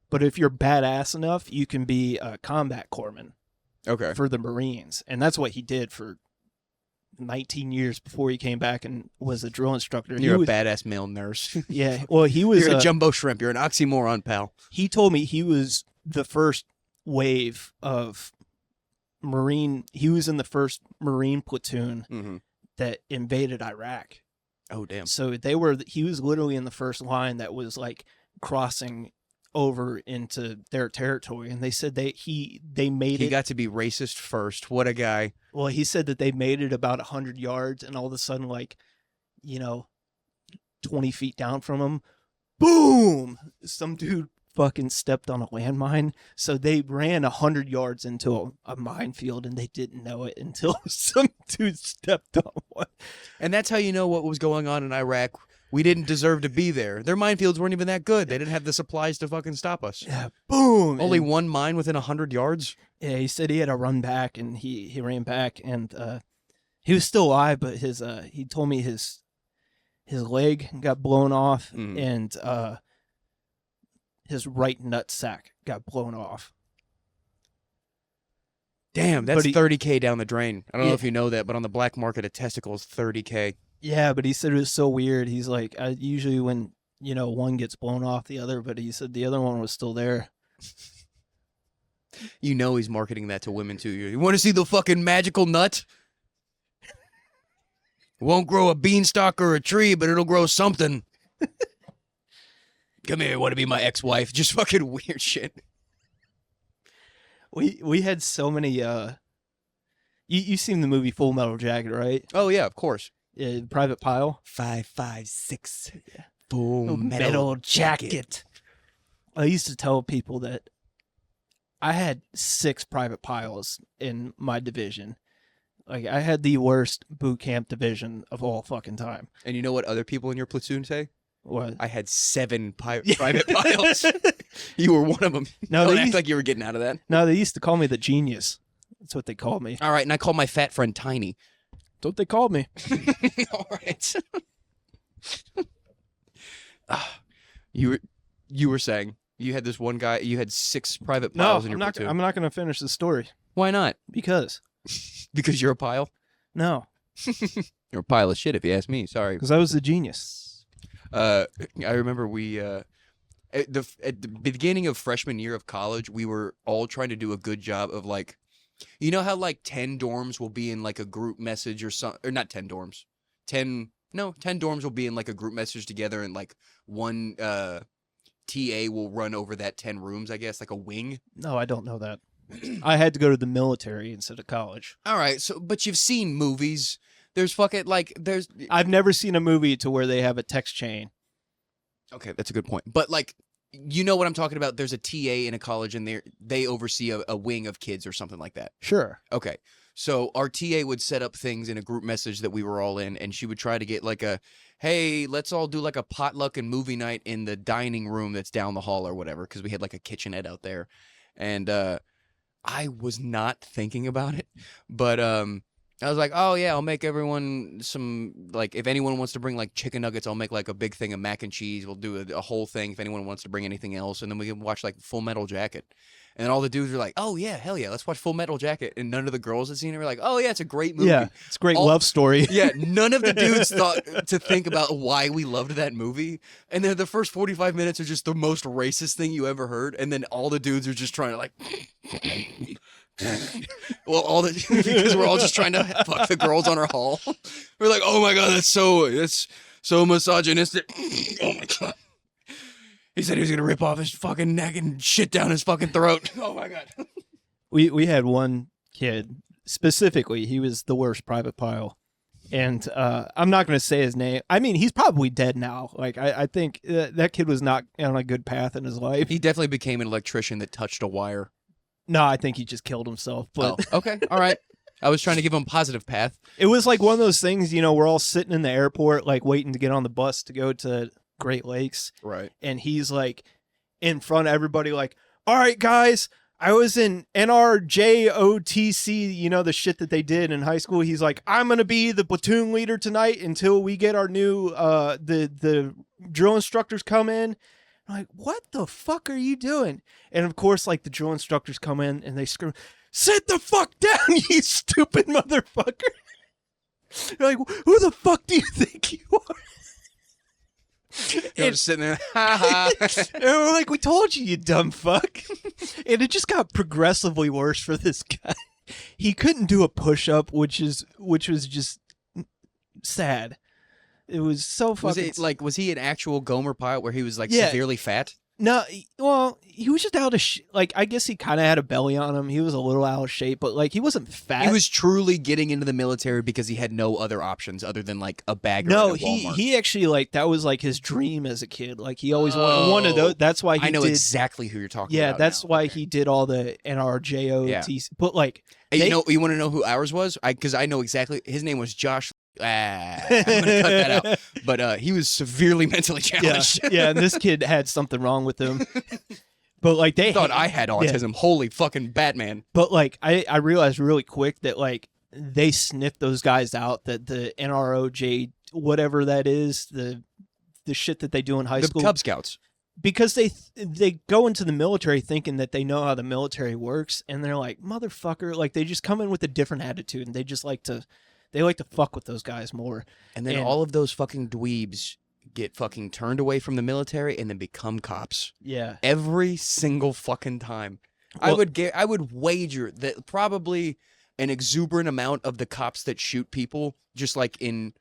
but if you're badass enough, you can be a combat corpsman Okay. for the Marines. And that's what he did for 19 years before he came back and was a drill instructor. You're a badass male nurse. Yeah. Well, he was You're a jumbo shrimp. You're an oxymoron, pal. he told me he was the first wave of Marine. He was in the first Marine platoon Mm-hmm. that invaded Iraq. Oh, damn. So he was literally in the first line that was like crossing over into their territory. And they said they made He it. got to be racist first. What a guy. Well, he said that they made it about 100 yards, and all of a sudden, 20 feet down from him, boom! Some dude fucking stepped on a landmine. So they ran 100 yards into a minefield, and they didn't know it until some dude stepped on one. And that's how you know what was going on in Iraq. We didn't deserve to be there. Their minefields weren't even that good. They didn't have the supplies to fucking stop us. Yeah, boom! Only And, one mine within 100 yards? yeah, he said he had to run back, and he ran back, and he was still alive, but he told me his leg got blown off, and his right nut sack got blown off. Damn, that's But he- $30K down the drain. I don't know Yeah. if you know that, but on the black market, a testicle is $30K. Yeah, but he said it was so weird. He's like, usually when one gets blown off the other, but he said the other one was still there. You know he's marketing that to women too. You want to see the fucking magical nut? It won't grow a beanstalk or a tree, but it'll grow something. Come here, want to be my ex-wife? Just fucking weird shit. We had so many. You seen the movie Full Metal Jacket, right? Oh yeah, of course. Yeah, Private Pile. 556. Full Metal Jacket. I used to tell people that I had 6 private piles in my division. Like, I had the worst boot camp division of all fucking time. And you know what other people in your platoon say? What? I had 7 private piles. You were one of them. No, Don't act like you were getting out of that. No, they used to call me the genius. That's what they called me. All right, and I call my fat friend Tiny. That's what they called me. All right. You were saying you had this one guy. You had 6 private piles in your platoon. I'm not going to finish the story. Why not? Because Because you're a pile. no, You're a pile of shit, if you ask me. Sorry. because I was the genius. I remember we at the beginning of freshman year of college, we were all trying to do a good job of like, you know how like 10 dorms will be in like a group message or something, or not 10 dorms, 10 dorms will be in like a group message together, and like one TA will run over that 10 rooms, I guess, like a wing. No, I don't know that. I had to go to the military instead of college. All right, so but you've seen movies. There's fucking like there's. I've never seen a movie to where they have a text chain. Okay, that's a good point. But like, you know what I'm talking about? There's a TA in a college, and they oversee a wing of kids or something like that. Sure. Okay, so our TA would set up things in a group message that we were all in, and she would try to get like a, hey, let's all do like a potluck and movie night in the dining room that's down the hall or whatever, because we had like a kitchenette out there, and I was not thinking about it, but I was like, oh yeah, I'll make everyone some, like, if anyone wants to bring like chicken nuggets, I'll make like a big thing of mac and cheese. We'll do a whole thing if anyone wants to bring anything else, and then we can watch like Full Metal Jacket. And then all the dudes were like, oh yeah, hell yeah, let's watch Full Metal Jacket. And none of the girls had seen it were like, oh yeah, it's a great movie. Yeah, it's a great love story. Yeah, none of the dudes thought to think about why we loved that movie. And then the first 45 minutes are just the most racist thing you ever heard. And then all the dudes are just trying to like, well, because we're all just trying to fuck the girls on our hall. We're like, oh my God, that's so misogynistic. Oh my God. He said he was going to rip off his fucking neck and shit down his fucking throat. Oh my God. We had one kid, specifically, he was the worst private pile. And I'm not going to say his name. I mean, he's probably dead now. Like, I think that kid was not on a good path in his life. He definitely became an electrician that touched a wire. No, I think he just killed himself. But okay. All right. I was trying to give him a positive path. It was like one of those things, we're all sitting in the airport, like waiting to get on the bus to go to Great Lakes. Right. And he's like in front of everybody, like, all right, guys, I was in NRJOTC, the shit that they did in high school. He's like, I'm going to be the platoon leader tonight until we get our new, the drill instructors come in. I'm like, what the fuck are you doing? And of course, like, the drill instructors come in and they scream, sit the fuck down, you stupid motherfucker. They're like, who the fuck do you think you are? You're just sitting there, ha ha. And we're like, we told you, you dumb fuck. And it just got progressively worse for this guy. He couldn't do a push-up, which was just sad. It was so fucking... Was he an actual Gomer pilot where he was like Yeah. severely fat? No, well, he was just out of I guess he kind of had a belly on him. He was a little out of shape, but like he wasn't fat. He was truly getting into the military because he had no other options other than like a bagger. No, at Walmart. he actually, like, that was like his dream as a kid. Like, he always wanted one of those. That's why he I know did, exactly who you're talking yeah, about. that's now. why Okay. he did all the NRJOTC. Yeah. But like, Hey, you want to know who ours was? Because I know exactly. His name was Josh. I'm gonna cut that out. But he was severely mentally challenged. yeah, and this kid had something wrong with him. But like they thought I had autism. Yeah. Holy fucking Batman! But like I realized really quick that like they sniffed those guys out. That the NROJ, whatever that is, the shit that they do in high The school, Cub Scouts. because they go into the military thinking that they know how the military works, and they're like, motherfucker, like they just come in with a different attitude, and they just like to fuck with those guys more. And then all of those fucking dweebs get fucking turned away from the military and then become cops. Yeah. Every single fucking time. I would wager that probably an exuberant amount of the cops that shoot people, just like in,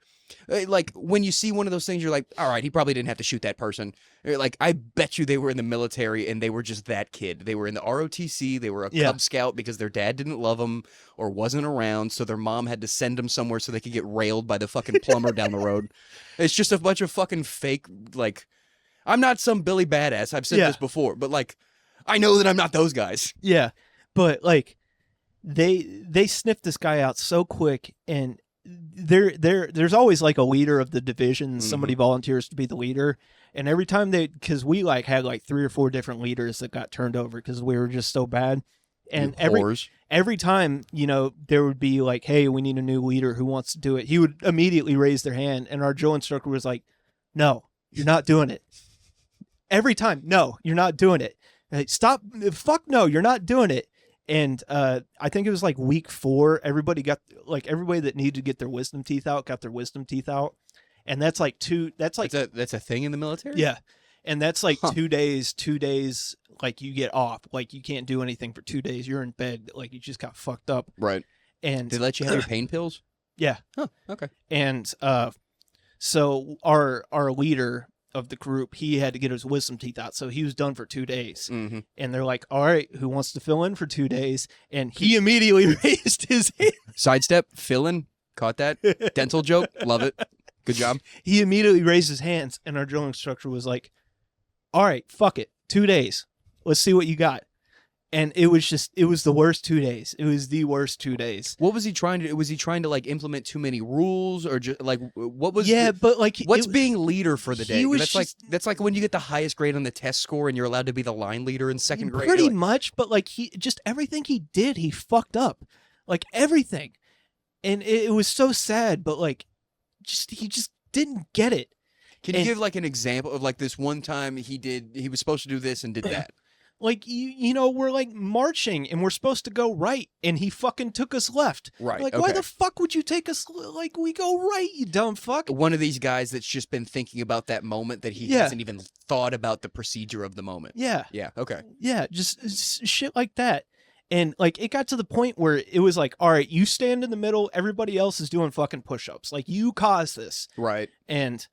like when you see one of those things, you're like, all right, he probably didn't have to shoot that person. Like, I bet you they were in the military and they were just that kid. They were in the ROTC. They were a Cub Scout because their dad didn't love them or wasn't around, so their mom had to send them somewhere so they could get railed by the fucking plumber down the road. It's just a bunch of fucking fake, like, I'm not some Billy Badass. I've said this before, but like, I know that I'm not those guys. Yeah, but like, they sniffed this guy out so quick, and there's always like a leader of the division. Somebody volunteers to be the leader, and every time because we like had like 3 or 4 different leaders that got turned over because we were just so bad. And every time, you know, there would be like, hey, we need a new leader who wants to do it. He would immediately raise their hand, and our drill instructor was like, no, you're not doing it. Every time, no, you're not doing it. Like, stop, fuck no, you're not doing it. And I think it was like week 4, everybody that needed to get their wisdom teeth out got their wisdom teeth out. And that's like that's a thing in the military? Yeah. And that's like 2 days, like you get off. Like you can't do anything for 2 days. You're in bed, like you just got fucked up. Right. And they let you have your pain pills? Yeah. Oh, okay. And so our leader of the group, he had to get his wisdom teeth out, so he was done for 2 days. Mm-hmm. And they're like, all right, who wants to fill in for 2 days? And he immediately raised his hand. Sidestep, fill in, caught that. Dental joke, love it. Good job. He immediately raised his hands, and our drill instructor was like, all right, fuck it, 2 days, let's see what you got. And it was the worst 2 days. It was the worst 2 days. What was he trying to do? Was he trying to like implement too many rules, or just like what was? Yeah, but like, what's being leader for the day? That's like when you get the highest grade on the test score and you're allowed to be the line leader in second grade. Pretty much, but like he just everything he did, he fucked up, like everything, and it was so sad. But like, he just didn't get it. Can you give like an example of like this one time he was supposed to do this and did that? Like, you know, we're like marching and we're supposed to go right, and he fucking took us left. Right. Like, why the fuck would you take us? Like, we go right, you dumb fuck. One of these guys that's just been thinking about that moment that he hasn't even thought about the procedure of the moment. Yeah. Yeah. Okay. Yeah. Just shit like that. And like, it got to the point where it was like, all right, you stand in the middle. Everybody else is doing fucking push-ups. Like, you caused this. Right. And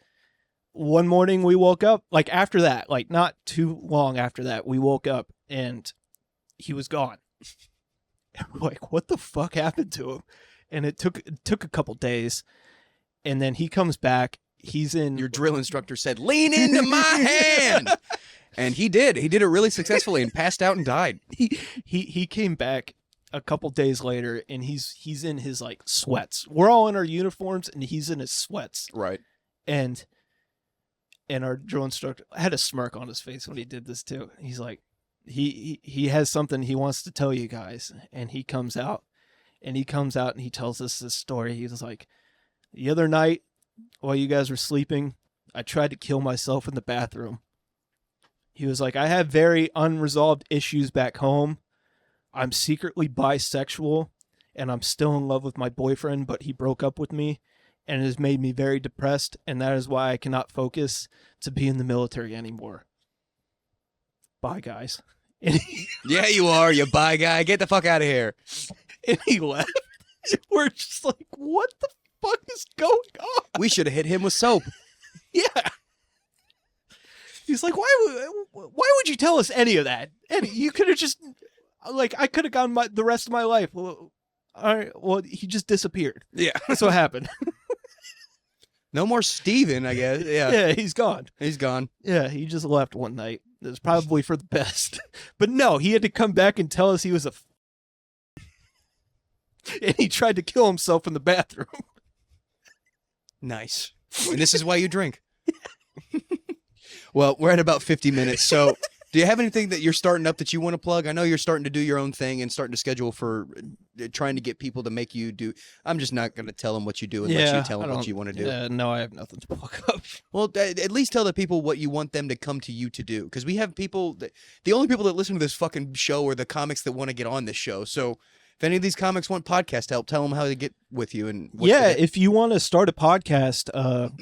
one morning we woke up, like after that, like not too long after that, we woke up and he was gone. And we're like, what the fuck happened to him? And it took a couple days, and then he comes back. He's in. Your drill instructor said, "Lean into my hand," and he did. He did it really successfully and passed out and died. He came back a couple days later, and he's in his like sweats. We're all in our uniforms, and he's in his sweats. Right. And our drill instructor had a smirk on his face when he did this too. He's like, he has something he wants to tell you guys. And he comes out and he tells us this story. He was like, the other night while you guys were sleeping, I tried to kill myself in the bathroom. He was like, I have very unresolved issues back home. I'm secretly bisexual and I'm still in love with my boyfriend, but he broke up with me. And it has made me very depressed, and that is why I cannot focus to be in the military anymore. Bye, guys. Yeah, you are, you bye guy. Get the fuck out of here. And he left. We're just like, what the fuck is going on? We should have hit him with soap. Yeah. He's like, why would you tell us any of that? And you could have just, like, I could have gone the rest of my life. Well, all right, well, he just disappeared. Yeah. That's what happened. No more Steven, I guess. Yeah. Yeah, he's gone. He's gone. Yeah, he just left one night. It was probably for the best. But no, he had to come back and tell us he was and he tried to kill himself in the bathroom. Nice. And this is why you drink. Well, we're at about 50 minutes, so do you have anything that you're starting up that you want to plug? I know you're starting to do your own thing and starting to schedule for trying to get people to make you do. I'm just not going to tell them what you do unless you tell them what you want to do. No, I have nothing to plug up. Well, at least tell the people what you want them to come to you to do. Because we have people, the only people that listen to this fucking show are the comics that want to get on this show. So if any of these comics want podcast help, tell them how to get with you. And if you want to start a podcast,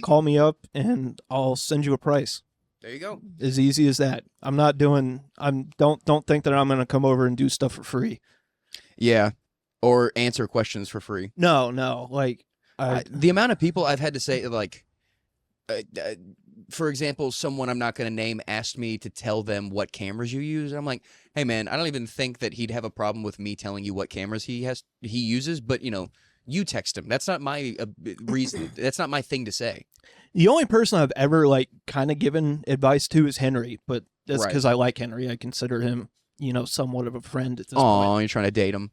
call me up and I'll send you a price. There you go. As easy as that. I'm not doing. Don't think that I'm gonna come over and do stuff for free. Yeah, or answer questions for free. No. Like the amount of people I've had to say, like, for example, someone I'm not going to name asked me to tell them what cameras you use. And I'm like, hey man, I don't even think that he'd have a problem with me telling you what cameras he uses. But you text him. That's not my reason. That's not my thing to say. The only person I've ever like kind of given advice to is Henry, but that's because I like Henry. I consider him, somewhat of a friend at this point. Oh, you're trying to date him.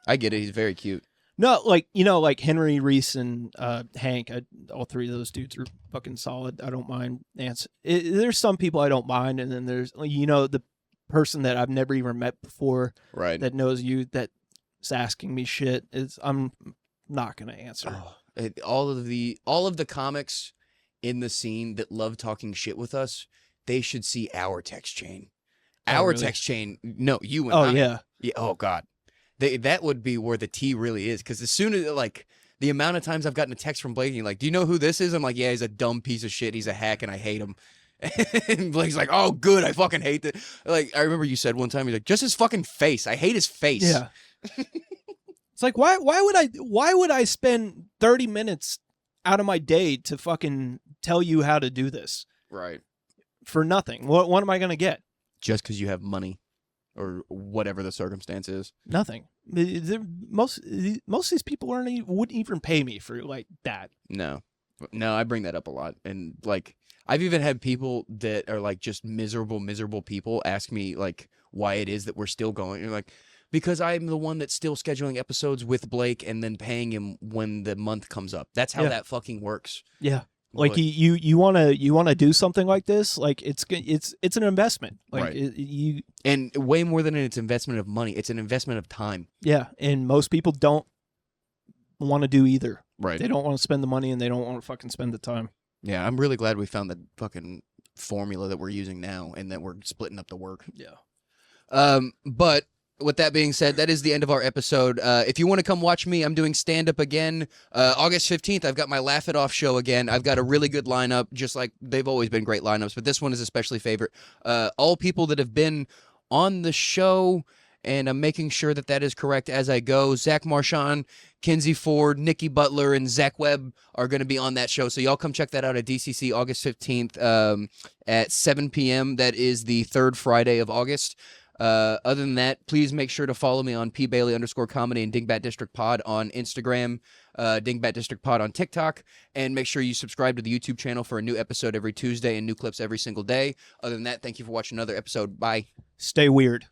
I get it. He's very cute. No, like Henry, Reese, and Hank. All three of those dudes are fucking solid. I don't mind. There's some people I don't mind, and then there's the person that I've never even met before, right? That knows you that's asking me shit. I'm not gonna answer. All of the comics in the scene that love talking shit with us, they should see our text chain. Text chain. No, you and I. Yeah. Oh God. That would be where the tea really is, because as soon as the amount of times I've gotten a text from Blake, and like, do you know who this is? I'm like, yeah, he's a dumb piece of shit. He's a hack, and I hate him. And Blake's like, oh, good, I fucking hate that. Like, I remember you said one time, he's like, just his fucking face. I hate his face. Yeah. It's like, why would I spend 30 minutes out of my day to fucking tell you how to do this? Right. For nothing. What am I gonna get? Just because you have money. Or whatever the circumstance is. Nothing. Most of these people wouldn't even pay me for like that. No, I bring that up a lot, and like I've even had people that are like just miserable people ask me like why it is that we're still going. And like, because I'm the one that's still scheduling episodes with Blake and then paying him when the month comes up. That's how that fucking works. Yeah. Like you want to do something like this, like it's an investment, like right. And way more than it's investment of money, it's an investment of time. Yeah, and most people don't want to do either. Right, they don't want to spend the money and they don't want to fucking spend the time. Yeah, I'm really glad we found the fucking formula that we're using now, and that we're splitting up the work. Yeah, but. With that being said, that is the end of our episode. If you want to come watch me, I'm doing stand-up again. August 15th, I've got my Laugh It Off show again. I've got a really good lineup, just like they've always been great lineups, but this one is especially favorite. All people that have been on the show, and I'm making sure that is correct as I go. Zach Marchand, Kinsey Ford, Nikki Butler, and Zach Webb are going to be on that show, so y'all come check that out at DCC August 15th at 7 p.m. That is the third Friday of August. Other than that, please make sure to follow me on pbailey_comedy and Dingbat District Pod on Instagram, Dingbat District Pod on TikTok, and make sure you subscribe to the YouTube channel for a new episode every Tuesday and new clips every single day. Other than that, thank you for watching another episode. Bye. Stay weird.